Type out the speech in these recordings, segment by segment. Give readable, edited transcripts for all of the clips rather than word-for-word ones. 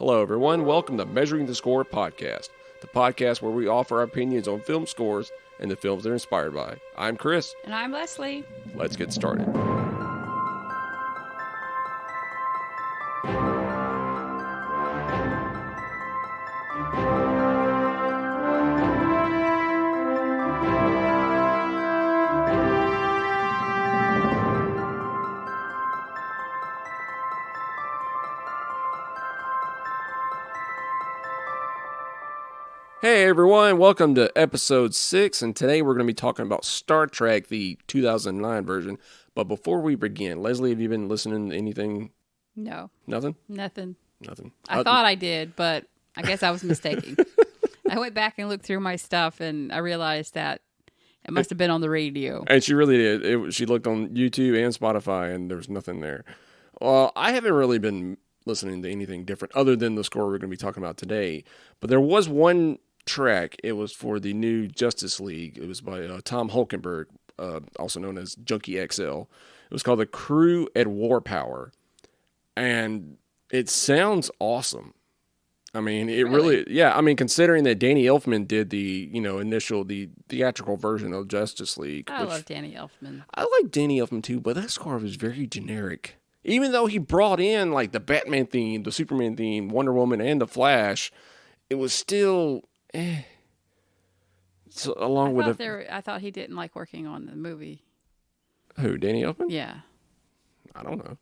Hello, everyone. Welcome to Measuring the Score podcast, the podcast where we offer our opinions on film scores and the films they're inspired by. I'm Chris. And I'm Leslie. Let's get started. Hey everyone, welcome to episode 6, and today we're going to be talking about Star Trek, the 2009 version. But before we begin, Leslie, have you been listening to anything? No. Nothing? Nothing. Nothing. I thought I did, but I guess I was mistaken. I went back and looked through my stuff, and I realized that it must have been on the radio. And she really did. She looked on YouTube and Spotify, and there was nothing there. Well, I haven't really been listening to anything different other than the score we're going to be talking about today. But there was one track. It was for the new Justice League. It was by Tom Hulkenberg, also known as Junkie XL. It was called The Crew at War Power, and it sounds awesome. I mean, it really yeah. I mean, considering that Danny Elfman did the theatrical version of Justice League. I love Danny Elfman. I like Danny Elfman too, but that score was very generic. Even though he brought in like the Batman theme, the Superman theme, Wonder Woman, and the Flash, it was still. So I thought he didn't like working on the movie. Who, Danny Elfman? Yeah. I don't know.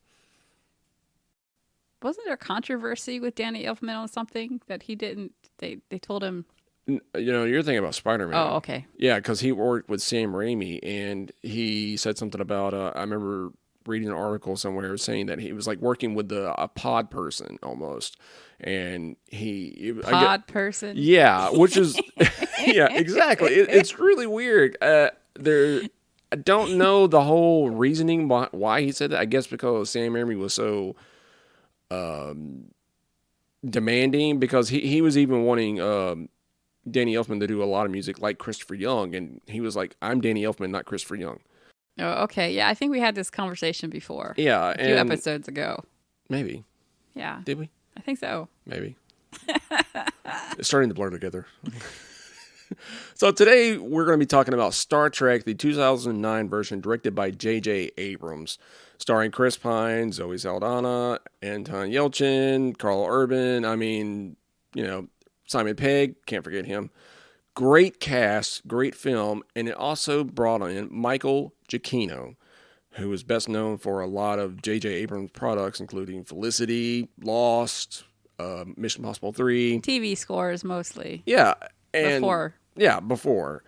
Wasn't there controversy with Danny Elfman on something that he didn't? They told him. You're thinking about Spider-Man. Oh, okay. Yeah, because he worked with Sam Raimi, and he said something about. I remember reading an article somewhere saying that he was like working with a pod person almost. And person. Yeah, which is yeah, exactly. It's really weird. I don't know the whole reasoning why he said that. I guess because Sam Raimi was so demanding, because he was even wanting Danny Elfman to do a lot of music like Christopher Young, and he was like, "I'm Danny Elfman, not Christopher Young." Oh, okay. Yeah, I think we had this conversation before. Yeah, a few episodes ago. Maybe. Yeah. Did we? I think so. Maybe. It's starting to blur together. So today we're going to be talking about Star Trek, the 2009 version, directed by J.J. Abrams, starring Chris Pine, Zoe Saldana, Anton Yelchin, Carl Urban. I mean, Simon Pegg, can't forget him. Great cast, great film, and it also brought in Michael Giacchino, who is best known for a lot of J.J. Abrams products, including Felicity, Lost, Mission Impossible 3. TV scores, mostly. Yeah. And before. Yeah, before.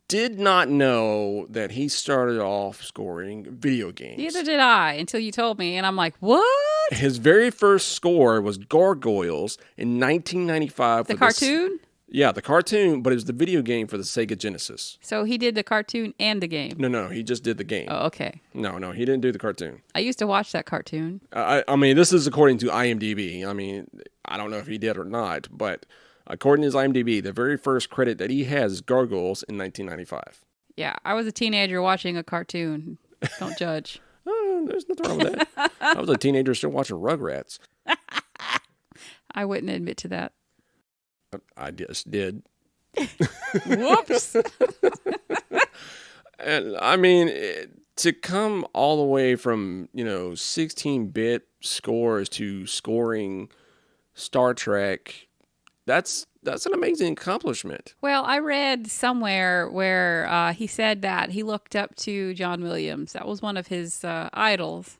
Did not know that he started off scoring video games. Neither did I, until you told me, and I'm like, what? His very first score was Gargoyles in 1995. The cartoon? Yeah, the cartoon, but it was the video game for the Sega Genesis. So he did the cartoon and the game? No, he just did the game. Oh, okay. No, he didn't do the cartoon. I used to watch that cartoon. I mean, this is according to IMDb. I mean, I don't know if he did or not, but according to his IMDb, the very first credit that he has is Gargoyles in 1995. Yeah, I was a teenager watching a cartoon. Don't judge. Oh, there's nothing wrong with that. I was a teenager still watching Rugrats. I wouldn't admit to that. I just did. Whoops. And I mean, to come all the way from, 16-bit scores to scoring Star Trek, that's an amazing accomplishment. Well, I read somewhere where he said that he looked up to John Williams. That was one of his idols.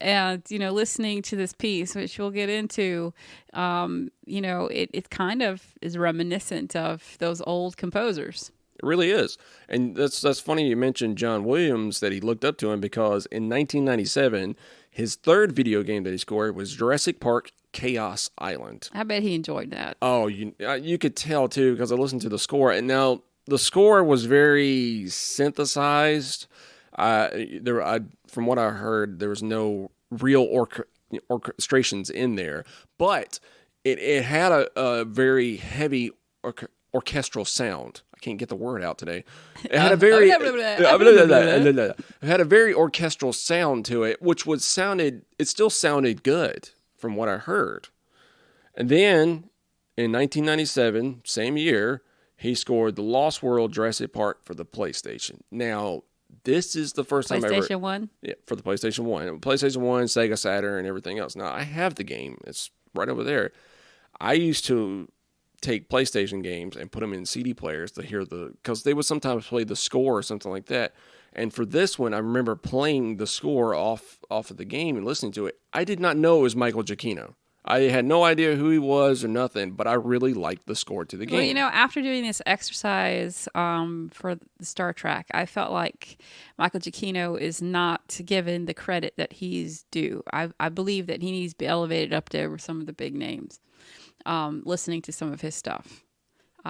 And, listening to this piece, which we'll get into, it kind of is reminiscent of those old composers. It really is. And that's funny you mentioned John Williams, that he looked up to him, because in 1997, his third video game that he scored was Jurassic Park Chaos Island. I bet he enjoyed that. Oh, you could tell, too, because I listened to the score. And now the score was very synthesized. From what I heard, there was no real orchestrations in there, but it had a very heavy orchestral sound. I can't get the word out today. It had a very orchestral sound to it, which it still sounded good from what I heard. And then in 1997, same year, he scored The Lost World Jurassic Park for the PlayStation. Now, this is the first time I ever... PlayStation 1? Yeah, for the PlayStation 1. PlayStation 1, Sega Saturn, and everything else. Now, I have the game. It's right over there. I used to take PlayStation games and put them in CD players to hear because they would sometimes play the score or something like that. And for this one, I remember playing the score off of the game and listening to it. I did not know it was Michael Giacchino. I had no idea who he was or nothing, but I really liked the score to the game. Well, you know, after doing this exercise for the Star Trek, I felt like Michael Giacchino is not given the credit that he's due. I believe that he needs to be elevated up there with some of the big names. Listening to some of his stuff,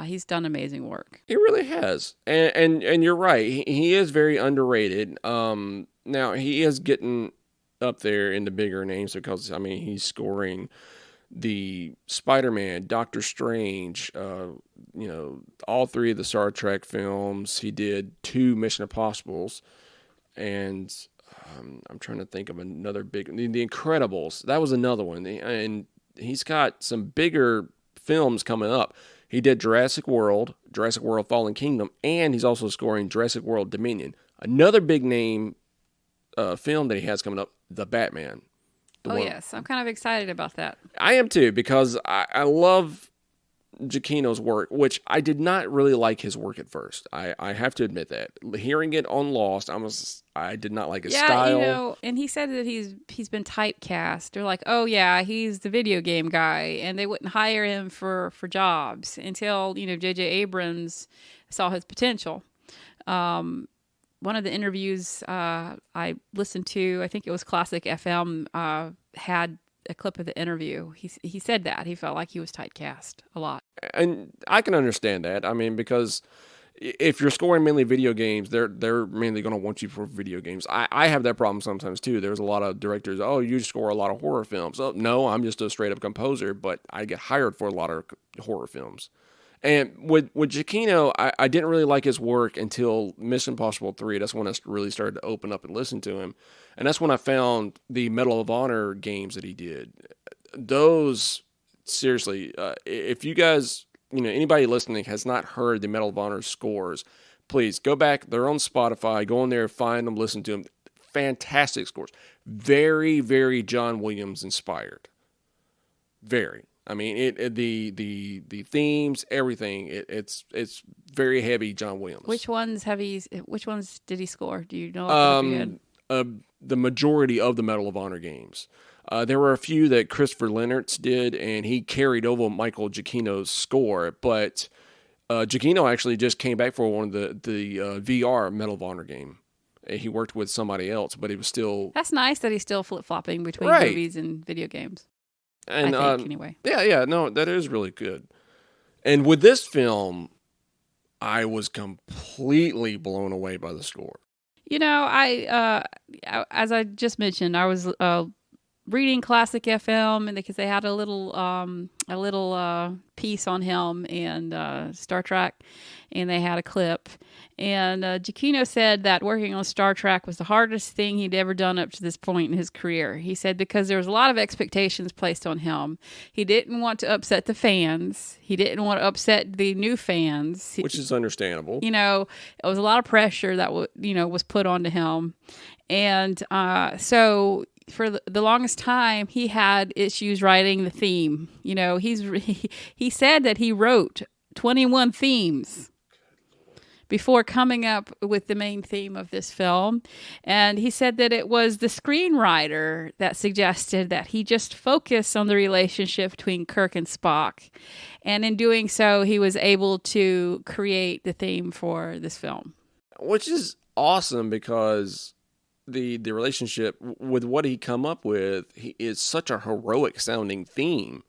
he's done amazing work. He really has, and you're right. He is very underrated. Now he is getting up there in the bigger names because he's scoring the Spider-Man, Doctor Strange, all three of the Star Trek films. He did 2 Mission Impossibles, and I'm trying to think of another big. The Incredibles. That was another one, and he's got some bigger films coming up. He did Jurassic World Fallen Kingdom, and he's also scoring Jurassic World Dominion. Another big name film that he has coming up, The Batman. Yes. I'm kind of excited about that. I am too, because I love Giacchino's work, which I did not really like his work at first. I have to admit that. Hearing it on Lost, I did not like his style. And he said that he's been typecast. They're like, oh yeah, he's the video game guy, and they wouldn't hire him for jobs until J.J. Abrams saw his potential. One of the interviews I listened to, I think it was Classic FM, had a clip of the interview. He said that he felt like he was typecast a lot, and I can understand that. Because if you're scoring mainly video games, they're mainly going to want you for video games. I have that problem sometimes too. There's a lot of directors. Oh, you score a lot of horror films. Oh, no, I'm just a straight up composer, but I get hired for a lot of horror films. And with Giacchino, I didn't really like his work until Mission Impossible 3. That's when I really started to open up and listen to him. And that's when I found the Medal of Honor games that he did. Those, seriously, if you guys, anybody listening has not heard the Medal of Honor scores, please go back. They're on Spotify. Go in there, find them, listen to them. Fantastic scores. Very, very John Williams inspired. Very. The themes, everything. It's very heavy John Williams. Which ones did he score? Do you know? The majority of the Medal of Honor games. There were a few that Christopher Leonard's did, and he carried over Michael Giacchino's score. But Giacchino actually just came back for one of the VR Medal of Honor game. He worked with somebody else, but he was still. That's nice that he's still flip-flopping between movies and video games. And I think, anyway. Yeah, no, that is really good. And with this film, I was completely blown away by the score. I as I just mentioned, I was reading Classic FM, and because they had a little piece on him and Star Trek, and they had a clip. And Giacchino said that working on Star Trek was the hardest thing he'd ever done up to this point in his career. He said because there was a lot of expectations placed on him. He didn't want to upset the fans. He didn't want to upset the new fans. Which is understandable. It was a lot of pressure that was put onto him. And so for the longest time, he had issues writing the theme. He said that he wrote 21 themes before coming up with the main theme of this film. And he said that it was the screenwriter that suggested that he just focus on the relationship between Kirk and Spock. And in doing so, he was able to create the theme for this film. Which is awesome because the relationship with what he come up with is such a heroic sounding theme.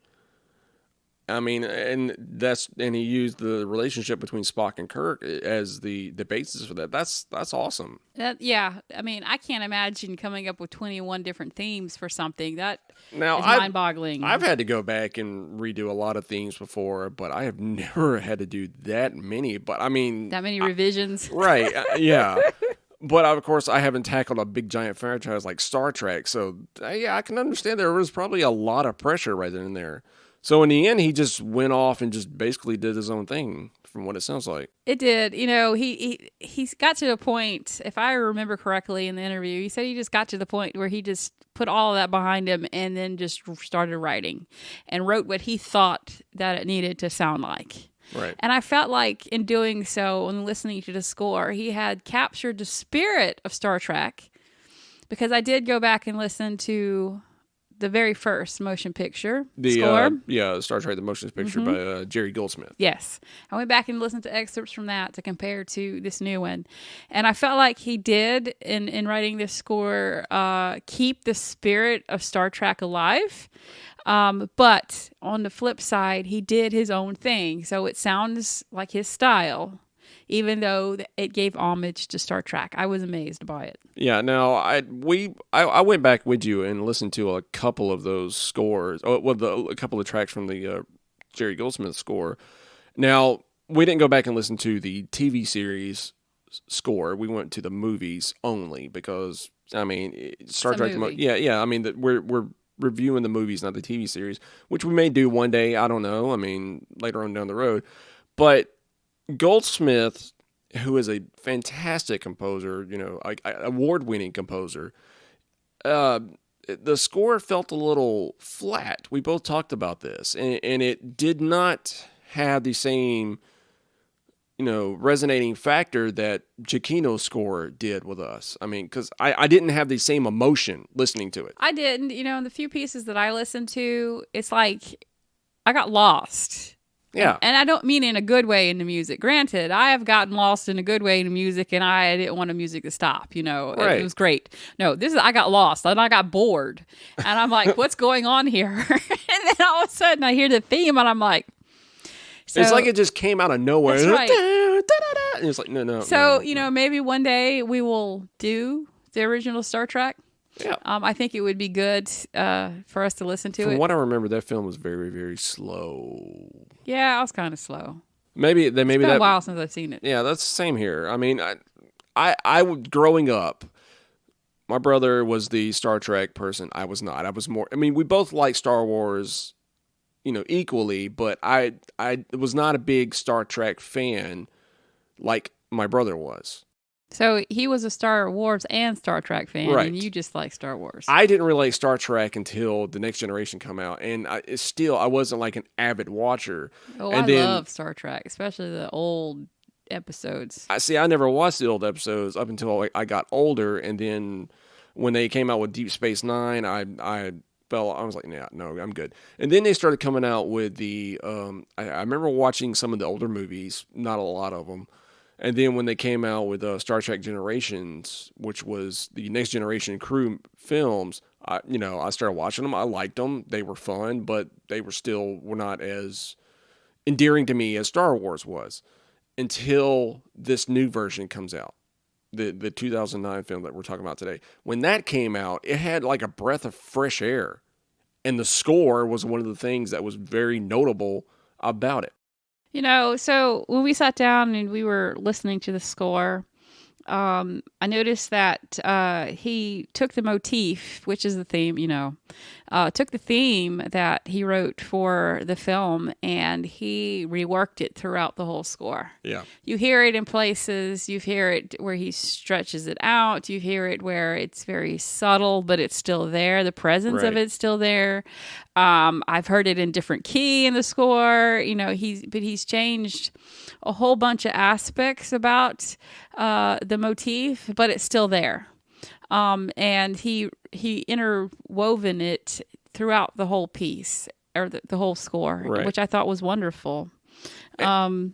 And he used the relationship between Spock and Kirk as the basis for that. That's awesome. I can't imagine coming up with 21 different themes for something. That is mind-boggling. I've had to go back and redo a lot of themes before, but I have never had to do that many. But that many revisions, right? Yeah. But of course, I haven't tackled a big giant franchise like Star Trek, so I can understand there was probably a lot of pressure right in there. So in the end, he just went off and just basically did his own thing, from what it sounds like. It did. He's got to the point, if I remember correctly in the interview, he said he just got to the point where he just put all of that behind him and then just started writing and wrote what he thought that it needed to sound like. Right. And I felt like in doing so and listening to the score, he had captured the spirit of Star Trek, because I did go back and listen to the very first motion picture score. Star Trek, the motion picture by Jerry Goldsmith. Yes. I went back and listened to excerpts from that to compare to this new one. And I felt like he did, in writing this score, keep the spirit of Star Trek alive. But on the flip side, he did his own thing. So it sounds like his style, even though it gave homage to Star Trek. I was amazed by it. Yeah, now I went back with you and listened to a couple of those scores. A couple of tracks from the Jerry Goldsmith score. Now, we didn't go back and listen to the TV series score. We went to the movies only because, I mean, Star Trek. I mean, we're reviewing the movies, not the TV series, which we may do one day. I don't know. I mean, later on down the road, but Goldsmith, who is a fantastic composer, award-winning composer, the score felt a little flat. We both talked about this, and it did not have the same, resonating factor that Giacchino's score did with us. I mean, because I didn't have the same emotion listening to it. I didn't. In the few pieces that I listened to, it's like I got lost. Yeah. And I don't mean in a good way in the music. Granted, I have gotten lost in a good way in the music, and I didn't want the music to stop. Right. It was great. No, I got lost and I got bored. And I'm like, what's going on here? And then all of a sudden I hear the theme and I'm like, it's like it just came out of nowhere. That's right. And it's like, no. So, no. Maybe one day we will do the original Star Trek. Yeah. I think it would be good for us to listen to it. From what I remember, that film was very, very slow. Yeah, I was kind of slow. Maybe it's been a while since I've seen it. Yeah, that's the same here. I mean, I growing up, my brother was the Star Trek person. I was not. I was more. I mean, we both like Star Wars, equally, but I was not a big Star Trek fan like my brother was. So he was a Star Wars and Star Trek fan, right. And you just like Star Wars. I didn't really like Star Trek until The Next Generation come out, and I wasn't like an avid watcher. Oh, I love Star Trek, especially the old episodes. I never watched the old episodes up until I got older, and then when they came out with Deep Space Nine, I was like, yeah, no, I'm good. And then they started coming out with the, I remember watching some of the older movies, not a lot of them. And then when they came out with Star Trek Generations, which was the Next Generation crew films, I started watching them. I liked them. They were fun, but they were not as endearing to me as Star Wars was until this new version comes out. The 2009 film that we're talking about today. When that came out, it had like a breath of fresh air. And the score was one of the things that was very notable about it. So when we sat down and we were listening to the score, I noticed that he took the motif, which is the theme, took the theme that he wrote for the film and he reworked it throughout the whole score. Yeah. You hear it in places, you hear it where he stretches it out, you hear it where it's very subtle, but it's still there. The presence of it's still there. I've heard it in different key in the score, he's changed a whole bunch of aspects about the motif, but it's still there. And he interwoven it throughout the whole piece or the whole score, which I thought was wonderful. I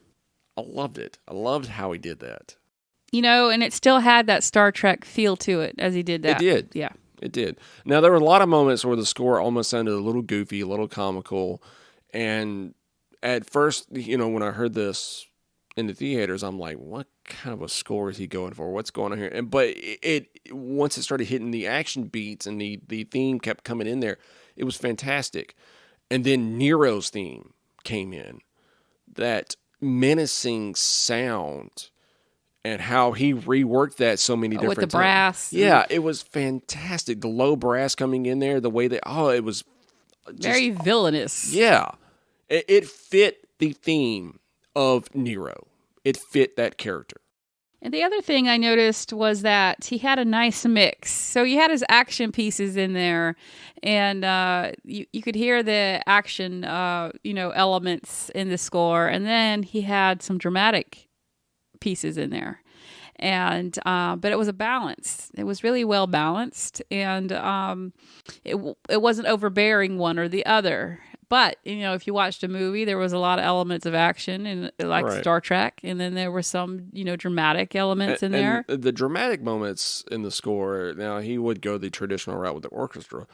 loved it. I loved how he did that. And it still had that Star Trek feel to it as he did that. It did. Yeah. It did. Now, there were a lot of moments where the score almost sounded a little goofy, a little comical. And at first, when I heard this in the theaters, I'm like, what kind of a score is he going for? What's going on here? But once it started hitting the action beats and the theme kept coming in there, it was fantastic. And then Nero's theme came in. That menacing sound and how he reworked that so many different with the times. Brass. Yeah, it was fantastic. The low brass coming in there, the way that, it was Very villainous. Yeah. It fit the theme of Nero. It fit that character. And the other thing I noticed was that he had a nice mix. So he had his action pieces in there, and you could hear the action, elements in the score. And then he had some dramatic pieces in there. And but it was a balance. It was really well balanced, and it wasn't overbearing one or the other. But if you watched a movie, there was a lot of elements of action, and like Star Trek, and then there were some dramatic elements in there. And the dramatic moments in the score. Now he would go the traditional route with the orchestra,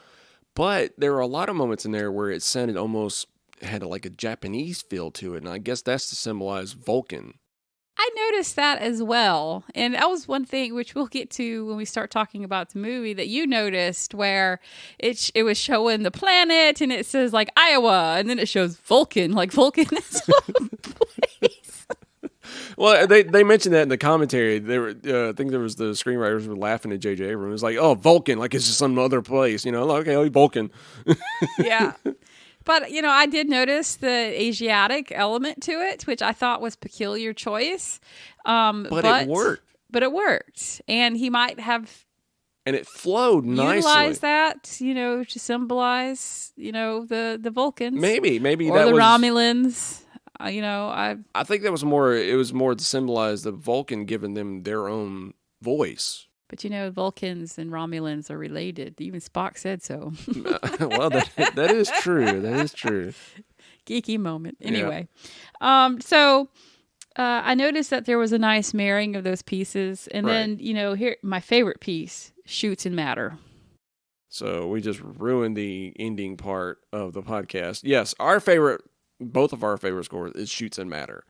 but there were a lot of moments in there where it sounded almost had like a Japanese feel to it, and I guess that's to symbolize Vulcan. I noticed that as well. And that was one thing which we'll get to when we start talking about the movie that you noticed, where it was showing the planet and it says like Iowa, and then it shows Vulcan, like Vulcan is a place. Well, they mentioned that in the commentary. They were, I think there was the screenwriters were laughing at J.J. Abrams. It was like, oh, Vulcan, like it's just some other place, okay, Vulcan. Yeah. But, I did notice the Asiatic element to it, which I thought was peculiar choice. But it worked. But it worked. And he might have... And it flowed nicely. Utilized that, to symbolize, the Vulcans. Maybe or that the was... Romulans. I think that was more... It was more to symbolize the Vulcan giving them their own voice. But Vulcans and Romulans are related. Even Spock said so. Well, that is true. That is true. Geeky moment. Anyway, so I noticed that there was a nice marrying of those pieces, and then here my favorite piece, Shoots and Matter. So we just ruined the ending part of the podcast. Yes, both of our favorite scores is Shoots and Matter.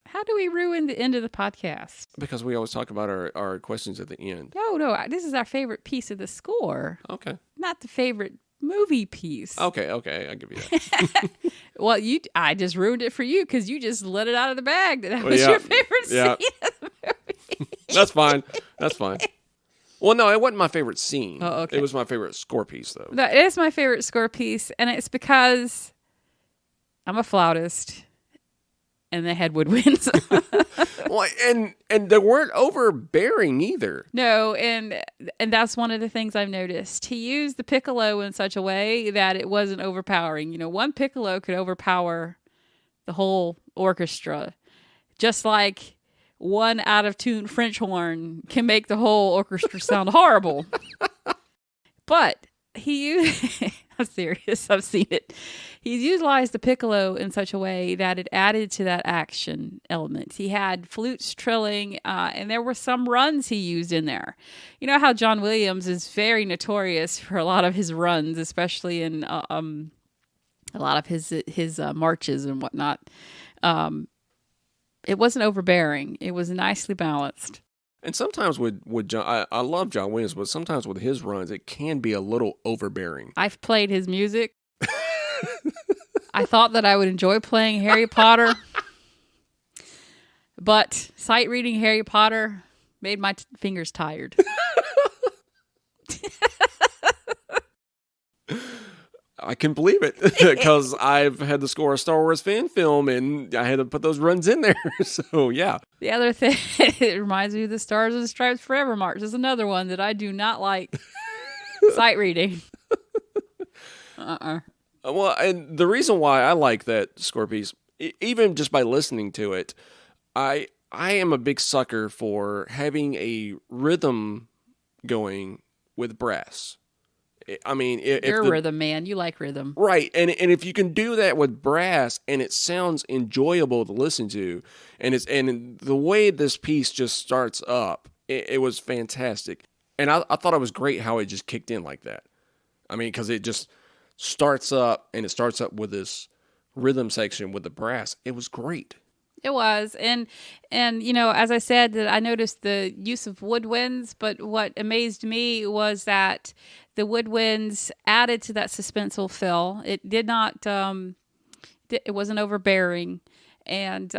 How do we ruin the end of the podcast? Because we always talk about our questions at the end. No, this is our favorite piece of the score. Okay. Not the favorite movie piece. Okay, I'll give you that. Well, I just ruined it for you because you just let it out of the bag. That was your favorite scene of the movie. That's fine. Well, no, it wasn't my favorite scene. Oh, okay. It was my favorite score piece, though. That is my favorite score piece, and it's because I'm a flautist. And they had woodwinds. Well, and they weren't overbearing either. No, and that's one of the things I've noticed. He used the piccolo in such a way that it wasn't overpowering. One piccolo could overpower the whole orchestra, just like one out of tune French horn can make the whole orchestra sound horrible. But I'm serious. I've seen it. He's utilized the piccolo in such a way that it added to that action element. He had flutes trilling, and there were some runs he used in there. You know how John Williams is very notorious for a lot of his runs, especially in a lot of his marches and whatnot. It wasn't overbearing. It was nicely balanced. And sometimes with John, I love John Williams, but sometimes with his runs, it can be a little overbearing. I've played his music. I thought that I would enjoy playing Harry Potter, but sight reading Harry Potter made my fingers tired. I can believe it because I've had to score a Star Wars fan film and I had to put those runs in there. So, yeah. The other thing, it reminds me of the Stars and Stripes Forever March. There's another one that I do not like sight reading. Well, and the reason why I like that score piece, even just by listening to it, I am a big sucker for having a rhythm going with brass. I mean, you're a rhythm man. You like rhythm, right? And if you can do that with brass, and it sounds enjoyable to listen to, and the way this piece just starts up, it was fantastic. And I thought it was great how it just kicked in like that. I mean, because it just starts up, and it starts up with this rhythm section with the brass. It was great. It was. And as I said, that I noticed the use of woodwinds, but what amazed me was that the woodwinds added to that suspenseful feel. It did not, it wasn't overbearing, and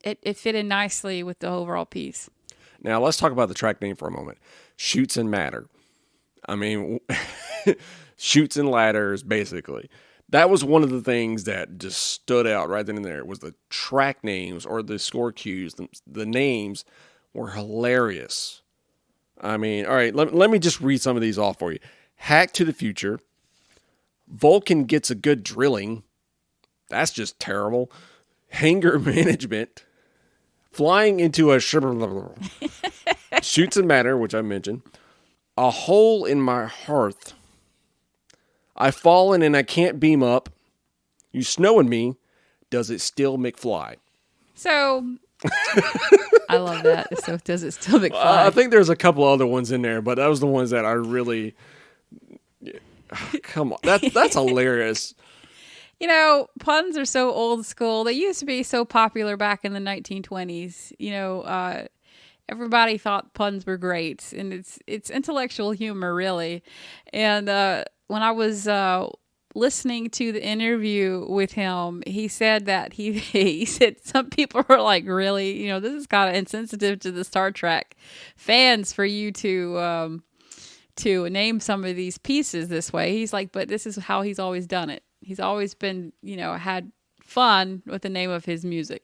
it fit in nicely with the overall piece. Now, let's talk about the track name for a moment. Shoots and Matter. I mean, Chutes and ladders, basically. That was one of the things that just stood out right then and there, was the track names or the score cues. The names were hilarious. I mean, all right, let me just read some of these off for you. Hack to the Future. Vulcan Gets a Good Drilling. That's just terrible. Hanger Management. Flying into a Shoots and Matter, which I mentioned. A Hole in My Hearth. I've fallen and I can't beam up. You snowing me. Does it still McFly? So, I love that. So, does it still McFly? I think there's a couple other ones in there, but that was the ones that I really... Come on. That's hilarious. You know, puns are so old school. They used to be so popular back in the 1920s. You know, everybody thought puns were great, and it's intellectual humor, really. And when I was listening to the interview with him, he said that he said some people were like, really, you know, this is kind of insensitive to the Star Trek fans for you to name some of these pieces this way. He's like, but this is how he's always done it. He's always been, you know, had fun with the name of his music.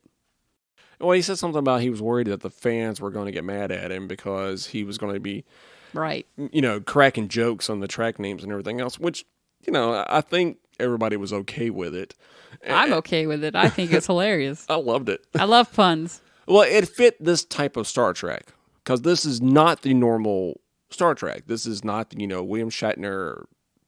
Well, he said something about he was worried that the fans were going to get mad at him because he was going to be, right, you know, cracking jokes on the track names and everything else, which, you know, I think everybody was okay with it. I'm okay with it. I think it's hilarious. I loved it. I love puns. Well, it fit this type of Star Trek because this is not the normal Star Trek. This is not, you know, William Shatner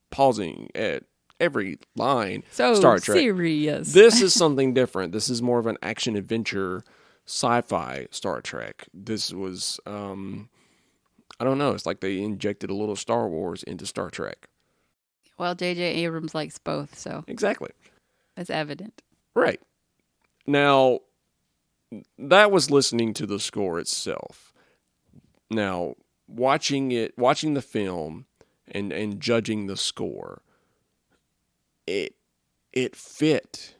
pausing at every line. So Star Trek. Serious. This is something different. This is more of an action adventure sci-fi Star Trek. This was I don't know, it's like they injected a little Star Wars into Star Trek. Well, J.J. Abrams likes both, so Exactly. it's evident. Right. Now, that was listening to the score itself. Now, watching the film and judging the score, it fit.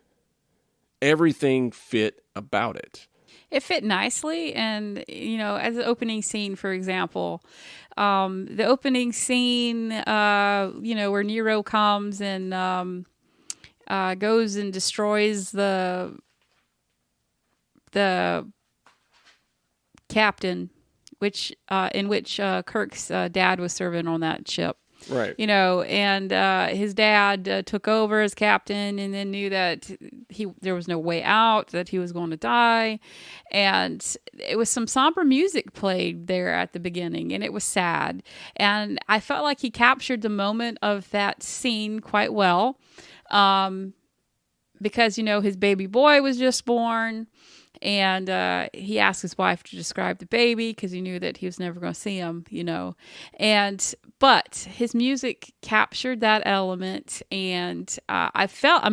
Everything fit about it. It fit nicely, and you know, as the opening scene, for example, the opening scene, you know, where Nero comes and goes and destroys the captain, in which Kirk's dad was serving on that ship. Right. You know, and his dad took over as captain and then knew that there was no way out, that he was going to die. And it was some somber music played there at the beginning, and it was sad. And I felt like he captured the moment of that scene quite well, because, you know, his baby boy was just born. And he asked his wife to describe the baby because he knew that he was never going to see him, you know. But his music captured that element, and I felt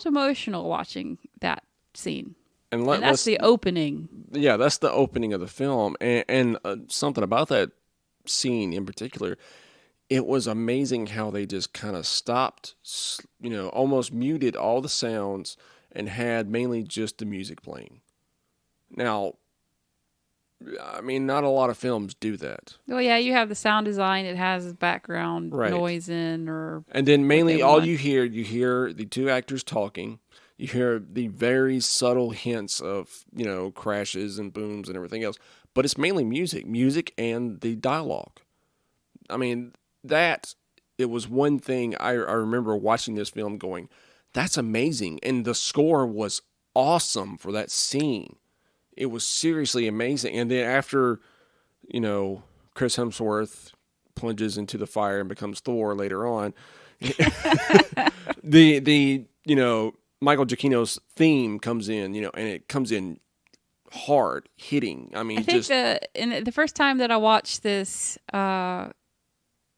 emotional watching that scene. And that's the opening. Yeah, that's the opening of the film, and something about that scene in particular. It was amazing how they just kind of stopped, you know, almost muted all the sounds and had mainly just the music playing. Now, I mean, not a lot of films do that. Well, yeah, you have the sound design. It has background noise in, and then mainly all you hear the two actors talking. You hear the very subtle hints of, you know, crashes and booms and everything else. But it's mainly music and the dialogue. I mean, it was one thing I remember watching this film going, that's amazing. And the score was awesome for that scene. It was seriously amazing. And then after, you know, Chris Hemsworth plunges into the fire and becomes Thor later on, the you know, Michael Giacchino's theme comes in, you know, and it comes in hard, hitting. I mean, I think the first time that I watched this,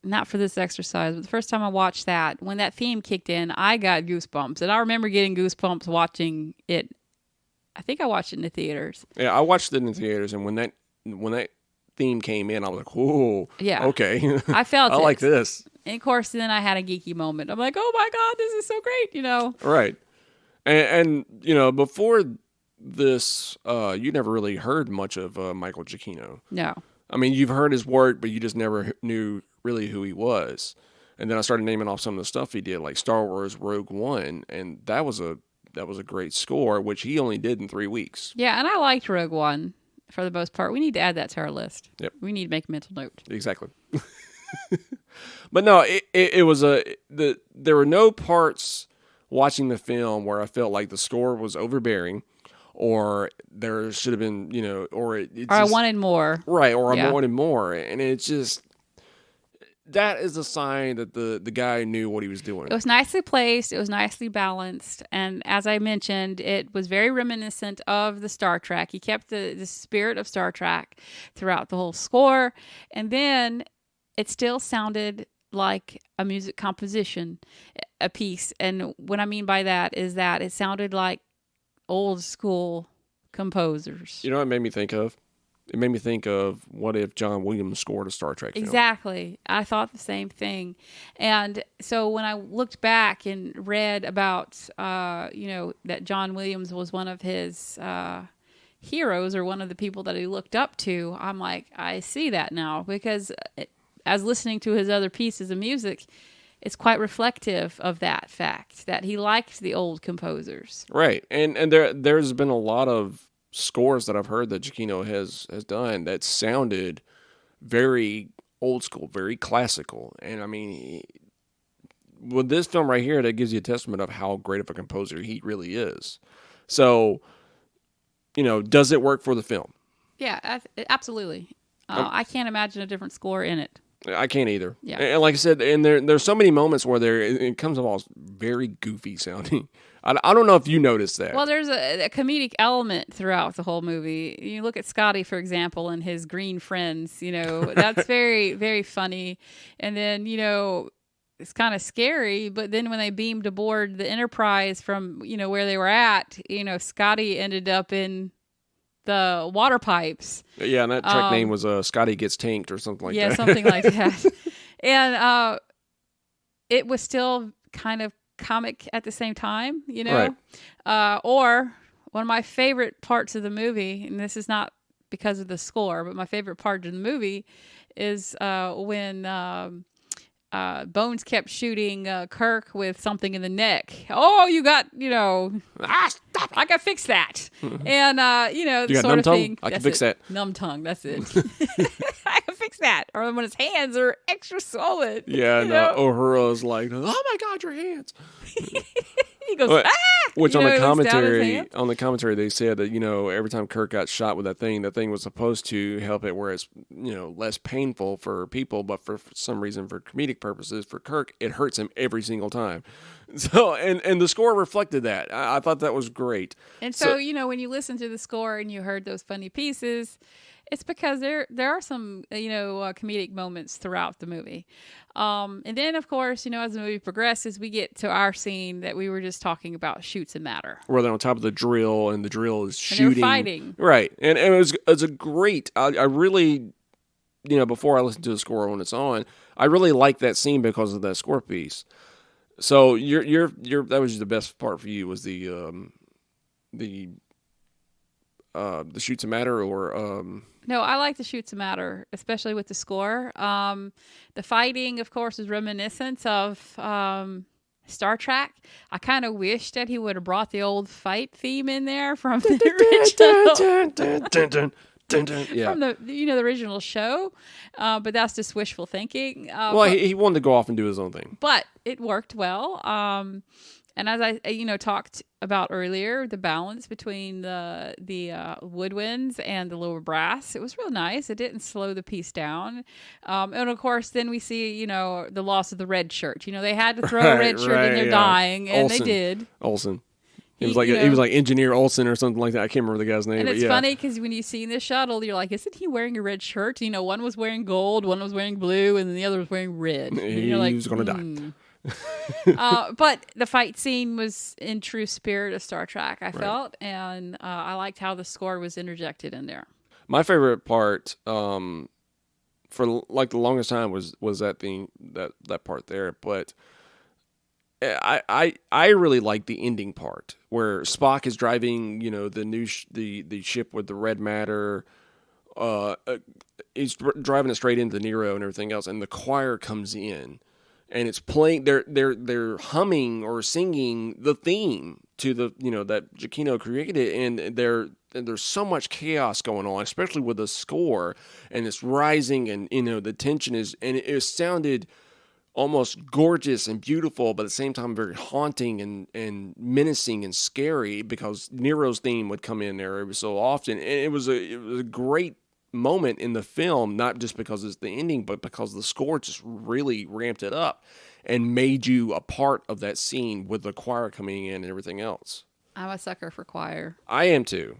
not for this exercise, but the first time I watched that, when that theme kicked in, I got goosebumps. And I remember getting goosebumps watching it. I think I watched it in the theaters. Yeah, I watched it in the theaters, and when that theme came in, I was like, "Whoa, yeah, okay." I felt I like this. And of course, then I had a geeky moment. I'm like, "Oh my god, this is so great!" You know, right? And you know, before this, you never really heard much of Michael Giacchino. No, I mean, you've heard his work, but you just never knew really who he was And then I started naming off some of the stuff he did, like Star Wars Rogue One, and that was a great score, which he only did in 3 weeks. Yeah, and I liked Rogue One for the most part. We need to add that to our list. Yep. We need to make a mental note. Exactly. But no, it was there were no parts watching the film where I felt like the score was overbearing, or there should have been, or I wanted more. Right, or I wanted more, and it's just. That is a sign that the guy knew what he was doing. It was nicely placed. It was nicely balanced. And as I mentioned, it was very reminiscent of the Star Trek. He kept the spirit of Star Trek throughout the whole score. And then it still sounded like a music composition, a piece. And what I mean by that is that it sounded like old school composers. You know what it made me think of? It made me think of what if John Williams scored a Star Trek film. Exactly. I thought the same thing. And so when I looked back and read about, that John Williams was one of his heroes or one of the people that he looked up to, I'm like, I see that now. Because as listening to his other pieces of music, it's quite reflective of that fact, that he liked the old composers. Right. And there's been a lot of scores that I've heard that Giacchino has done that sounded very old school, very classical. And I mean, with this film right here, that gives you a testament of how great of a composer he really is. So, does it work for the film? Yeah, absolutely. I can't imagine a different score in it. I can't either. Yeah. And like I said, and there's so many moments where it comes off very goofy sounding. I don't know if you noticed that. Well, there's a comedic element throughout the whole movie. You look at Scotty, for example, and his green friends, that's very, very funny. And then, it's kind of scary, but then when they beamed aboard the Enterprise from, where they were at, Scotty ended up in the water pipes. Yeah, and that Trek name was Scotty Gets Tanked or something like that. Yeah, something like that. And it was still kind of comic at the same time, Right. Or one of my favorite parts of the movie, and this is not because of the score, but my favorite part of the movie is when Bones kept shooting Kirk with something in the neck. Oh, you got, stop! I got to fix that. And, the you got sort numb of tongue? thing. I can fix that. Numb tongue, that's it. I can fix that. Or when his hands are extra swollen. Yeah, no, Uhura's like, oh my God, your hands. He goes, Which on the commentary they said that, every time Kirk got shot with that thing was supposed to help it where it's, less painful for people, but for some reason, for comedic purposes, for Kirk, it hurts him every single time. So, and the score reflected that. I thought that was great. And so, when you listen to the score and you heard those funny pieces, it's because there are some, comedic moments throughout the movie. And then, of course, as the movie progresses, we get to our scene that we were just talking about, Shoots and Matter. Where they're on top of the drill, and the drill is shooting. And they were fighting. Right. And it was a great, I really, before I listened to the score when it's on, I really liked that scene because of that score piece. So that was the best part for you, was the Shoots and Matter, or No, I like the Shoots and Matter, especially with the score. The fighting, of course, is reminiscent of Star Trek. I kind of wish that he would have brought the old fight theme in there from the original. Yeah. From the original show, but that's just wishful thinking. He wanted to go off and do his own thing, but it worked well. And as I talked about earlier, the balance between the woodwinds and the lower brass, it was real nice. It didn't slow the piece down. And of course, then we see the loss of the red shirt. They had to throw a red shirt in there dying, and Olsen. they did. Olsen. He was like Engineer Olsen or something like that. I can't remember the guy's name. And it's funny because when you see the shuttle, you're like, isn't he wearing a red shirt? One was wearing gold, one was wearing blue, and then the other was wearing red. He was going to die. But the fight scene was in true spirit of Star Trek, I felt, and I liked how the score was interjected in there. My favorite part, for like the longest time, was that part there, but I really like the ending part where Spock is driving, the new the ship with the red matter. He's driving it straight into Nero and everything else, and the choir comes in, and it's playing. They're humming or singing the theme to the that Giacchino created, and there's so much chaos going on, especially with the score, and it's rising, and the tension is, and it sounded almost gorgeous and beautiful, but at the same time very haunting and menacing and scary, because Nero's theme would come in there every so often. And it was a great moment in the film, not just because it's the ending, but because the score just really ramped it up and made you a part of that scene with the choir coming in and everything else. I'm a sucker for choir. I am too.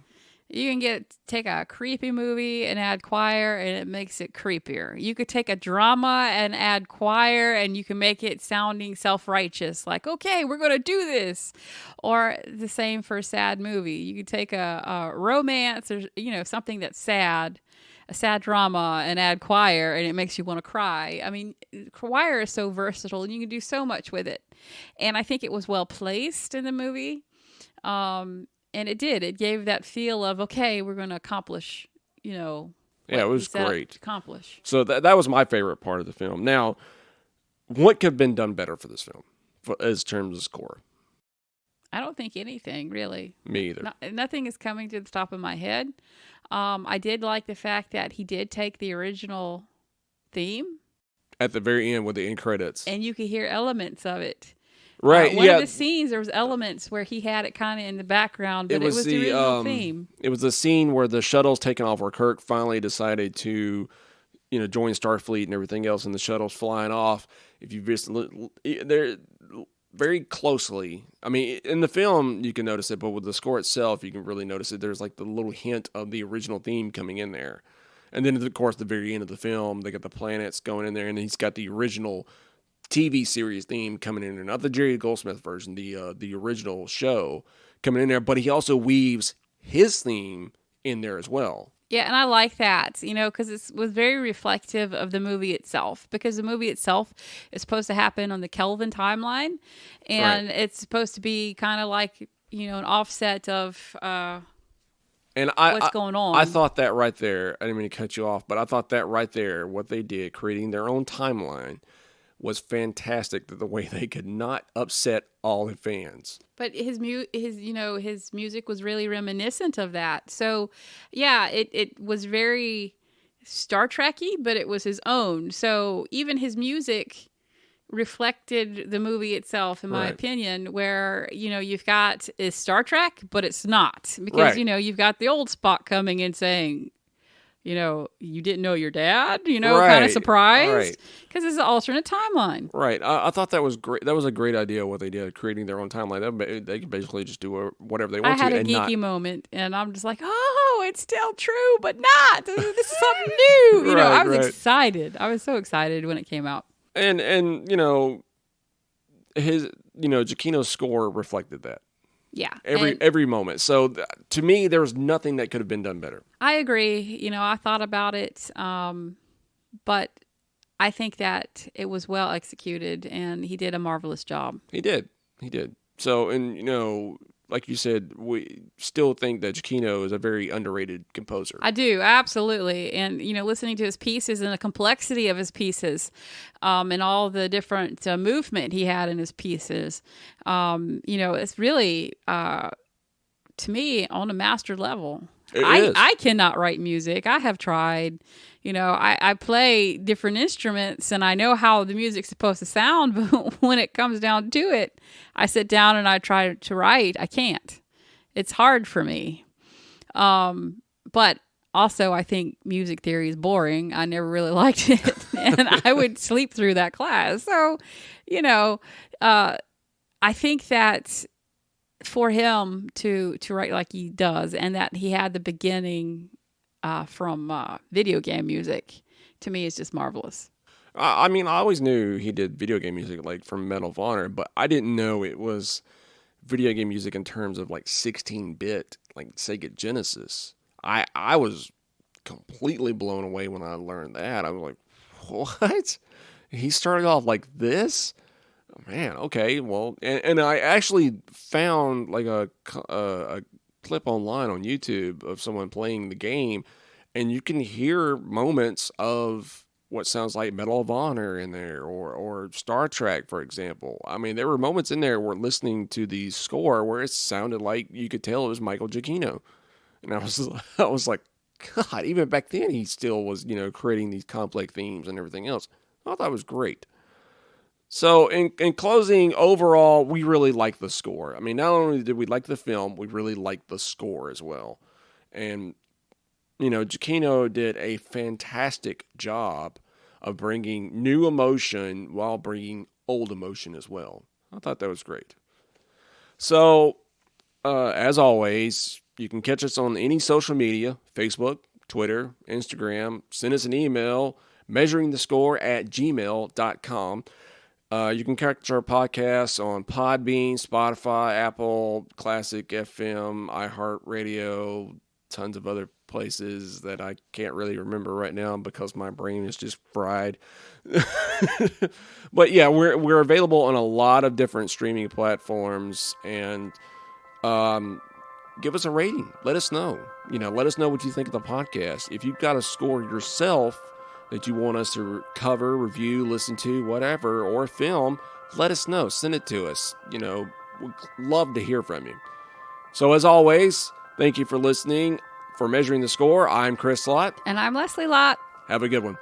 You can take a creepy movie and add choir, and it makes it creepier. You could take a drama and add choir, and you can make it sounding self-righteous, like, okay, we're going to do this. Or the same for a sad movie. You could take a romance or something that's sad, a sad drama, and add choir, and it makes you want to cry. I mean, choir is so versatile, and you can do so much with it. And I think it was well placed in the movie. And it did. It gave that feel of, okay, we're going to accomplish, Yeah, it was great. Accomplish. So that was my favorite part of the film. Now, what could have been done better for this film, as terms of score? I don't think anything, really. Me either. Nothing is coming to the top of my head. I did like the fact that he did take the original theme. At the very end with the end credits. And you could hear elements of it. Right, one of the scenes, there was elements where he had it kind of in the background, but it was the original theme. It was the scene where the shuttle's taken off, where Kirk finally decided to, join Starfleet and everything else, and the shuttle's flying off. If you just they're very closely. I mean, in the film you can notice it, but with the score itself, you can really notice it. There's like the little hint of the original theme coming in there, and then of course, the very end of the film, they got the planets going in there, and he's got the original TV series theme coming in there, not the Jerry Goldsmith version, the original show coming in there, but he also weaves his theme in there as well. Yeah, and I like that, because it was very reflective of the movie itself, because the movie itself is supposed to happen on the Kelvin timeline, and It's supposed to be kind of like, an offset of what's going on. I thought that right there, I didn't mean to cut you off, but I thought that right there, what they did, creating their own timeline, was fantastic, the way they could not upset all the fans. But his music was really reminiscent of that. So, yeah, it was very Star Trek-y, but it was his own. So even his music reflected the movie itself, in my opinion, where, you've got is Star Trek, but it's not. Because, you've got the old Spock coming in saying, you didn't know your dad, kind of surprised, because it's an alternate timeline. Right. I thought that was great. That was a great idea, what they did, creating their own timeline. They could basically just do whatever they want to. I had a geeky moment, and I'm just like, oh, it's still true, but not. This is something new. I was excited. I was so excited when it came out. And his, Giacchino's score reflected that. Yeah. Every moment. So to me, there was nothing that could have been done better. I agree. I thought about it, but I think that it was well executed, and he did a marvelous job. He did. So, and, like you said, we still think that Giacchino is a very underrated composer. I do, absolutely. And, listening to his pieces and the complexity of his pieces, and all the different movement he had in his pieces, it's really, to me, on a master level. I cannot write music. I have tried. I play different instruments, and I know how the music's supposed to sound, but when it comes down to it, I sit down and I try to write. I can't. It's hard for me. But also, I think music theory is boring. I never really liked it, and I would sleep through that class. So, I think that for him to write like he does, and that he had the beginning from video game music, to me is just marvelous. I mean, I always knew he did video game music, like from Medal of Honor, but I didn't know it was video game music in terms of like 16-bit, like Sega Genesis. I was completely blown away when I learned that. I was like, what? He started off like this? Man, okay, well, and I actually found like a clip online on YouTube of someone playing the game, and you can hear moments of what sounds like Medal of Honor in there, or Star Trek, for example. I mean, there were moments in there where listening to the score where it sounded like you could tell it was Michael Giacchino. And I was like, God, even back then he still was, creating these complex themes and everything else. I thought that was great. So in closing, overall, we really like the score. I mean, not only did we like the film, we really liked the score as well. And, Giacchino did a fantastic job of bringing new emotion while bringing old emotion as well. I thought that was great. So, as always, you can catch us on any social media, Facebook, Twitter, Instagram. Send us an email, measuringthescore@gmail.com. You can catch our podcasts on Podbean, Spotify, Apple, Classic FM, iHeartRadio, tons of other places that I can't really remember right now because my brain is just fried. But yeah, we're available on a lot of different streaming platforms, and give us a rating. Let us know. Let us know what you think of the podcast. If you've got a score yourself that you want us to cover, review, listen to, whatever, or film, let us know. Send it to us. We'd love to hear from you. So as always, thank you for listening. For Measuring the Score, I'm Chris Lott. And I'm Leslie Lott. Have a good one.